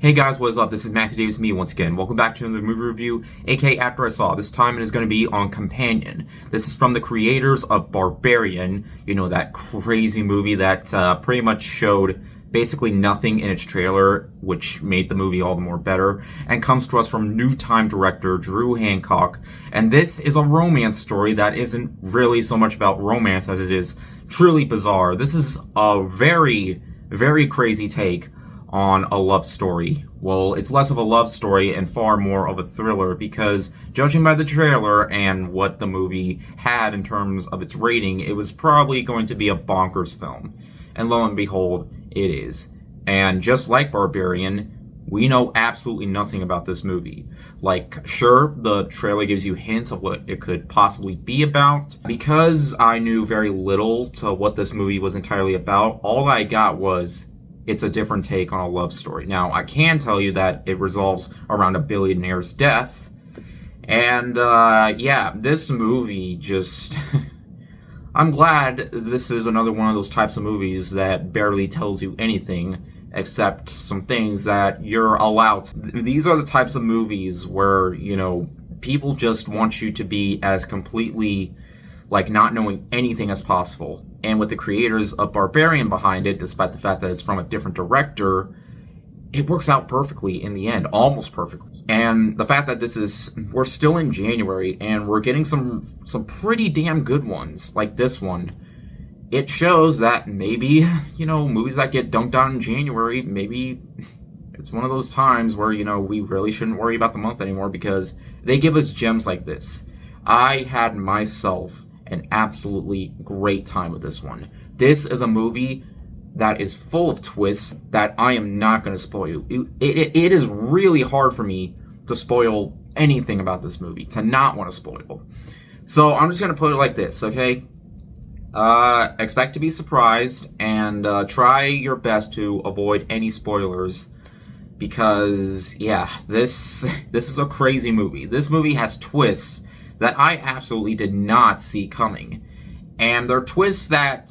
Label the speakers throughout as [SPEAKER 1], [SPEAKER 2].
[SPEAKER 1] Hey guys, what is up? This is Matthew Davis, me once again. Welcome back to another movie review, aka After I Saw. This time it is going to be on Companion. This is from the creators of Barbarian, you know, that crazy movie that pretty much showed basically nothing in its trailer, which made the movie all the more better, and comes to us from New Time director Drew Hancock. And this is a romance story that isn't really so much about romance as it is truly bizarre. This is a very, very crazy take on a love story. Well, it's less of a love story and far more of a thriller because, judging by the trailer and what the movie had in terms of its rating, it was probably going to be a bonkers film. And lo and behold, it is. And just like Barbarian, we know absolutely nothing about this movie. Like, sure, the trailer gives you hints of what it could possibly be about. Because I knew very little to what this movie was entirely about, all I got was it's a different take on a love story. Now, I can tell you that it revolves around a billionaire's death. And, yeah, this movie just... I'm glad this is another one of those types of movies that barely tells you anything except some things that you're allowed to. These are the types of movies where, you know, people just want you to be as completely, like, not knowing anything as possible. And with the creators of Barbarian behind it, despite the fact that it's from a different director, it works out perfectly in the end, almost perfectly. And the fact that we're still in January and we're getting some pretty damn good ones, like this one, it shows that maybe, you know, movies that get dunked on in January, maybe it's one of those times where, you know, we really shouldn't worry about the month anymore because they give us gems like this. I had myself an absolutely great time with this one. This is a movie that is full of twists that I am not going to spoil you. It is really hard for me to spoil anything about this movie, to not want to spoil. So I'm just going to put it like this, okay? Expect to be surprised and try your best to avoid any spoilers because, yeah, this is a crazy movie. This movie has twists that I absolutely did not see coming. And they're twists that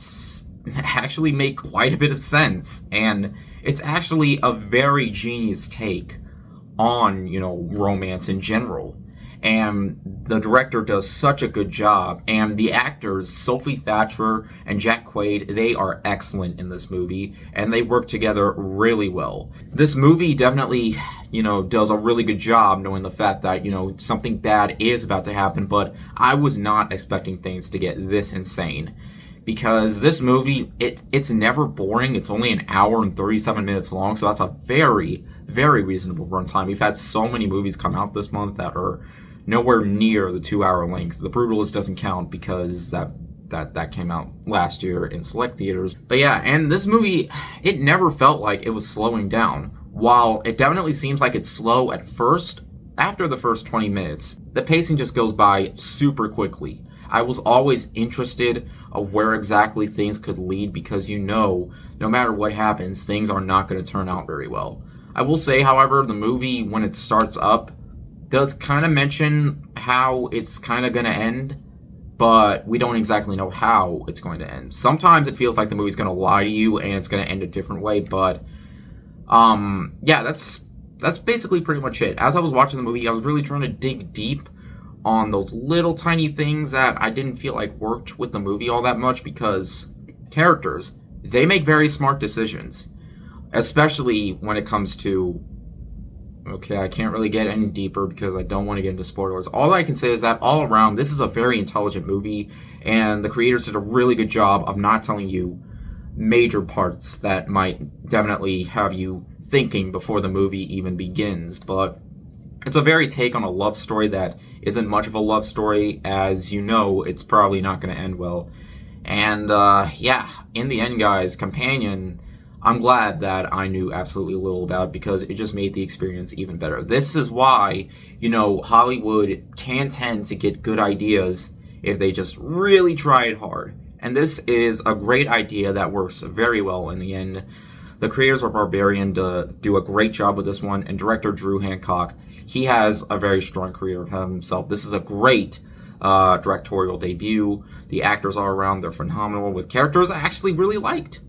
[SPEAKER 1] actually make quite a bit of sense. And it's actually a very genius take on, you know, romance in general. And the director does such a good job. And the actors, Sophie Thatcher and Jack Quaid, they are excellent in this movie. And they work together really well. This movie definitely, you know, does a really good job knowing the fact that, you know, something bad is about to happen. But I was not expecting things to get this insane. Because this movie, it's never boring. It's only an hour and 37 minutes long. So that's a very, very reasonable runtime. We've had so many movies come out this month that are nowhere near the 2-hour length. The Brutalist doesn't count because that came out last year in select theaters. But yeah, and this movie, it never felt like it was slowing down. While it definitely seems like it's slow at first, after the first 20 minutes, the pacing just goes by super quickly. I was always interested of where exactly things could lead because, you know, no matter what happens, things are not going to turn out very well. I will say, however, the movie, when it starts up, does kind of mention how it's kind of going to end, but we don't exactly know how it's going to end. Sometimes it feels like the movie's going to lie to you and it's going to end a different way, but yeah, that's basically pretty much it. As I was watching the movie, I was really trying to dig deep on those little tiny things that I didn't feel like worked with the movie all that much because characters, they make very smart decisions, especially when it comes to, okay, I can't really get any deeper because I don't want to get into spoilers. All I can say is that all around, this is a very intelligent movie, and the creators did a really good job of not telling you major parts that might definitely have you thinking before the movie even begins. But it's a very take on a love story that isn't much of a love story, as you know, it's probably not going to end well. And, yeah, in the end, guys, Companion, I'm glad that I knew absolutely little about it because it just made the experience even better. This is why, you know, Hollywood can tend to get good ideas if they just really try it hard. And this is a great idea that works very well in the end. The creators of Barbarian do a great job with this one, and director Drew Hancock, he has a very strong career of himself. This is a great directorial debut. The actors all around, they're phenomenal, with characters I actually really liked.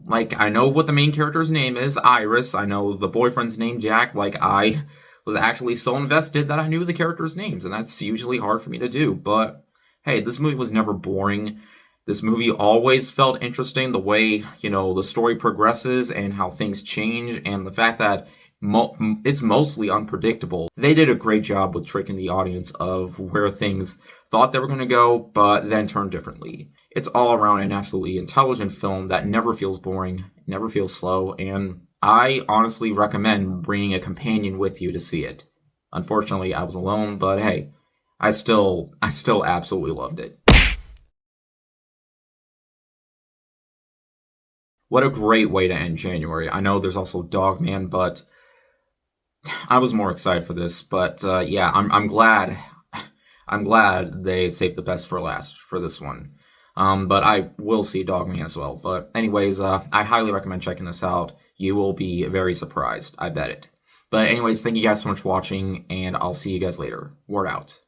[SPEAKER 1] Like, I know what the main character's name is, Iris. I know the boyfriend's name, Jack. Like, I was actually so invested that I knew the characters' names, and that's usually hard for me to do. But hey, this movie was never boring. This movie always felt interesting, the way, the story progresses and how things change, and the fact that it's mostly unpredictable. They did a great job with tricking the audience of where things thought they were going to go, but then turned differently. It's all around an absolutely intelligent film that never feels boring, never feels slow, and I honestly recommend bringing a companion with you to see it. Unfortunately, I was alone, but hey, I still absolutely loved it. What a great way to end January. I know there's also Dogman, but I was more excited for this. But yeah, I'm glad. I'm glad they saved the best for last for this one. But I will see Dogman as well. But anyways, I highly recommend checking this out. You will be very surprised. I bet it. But anyways, thank you guys so much for watching, and I'll see you guys later. Word out.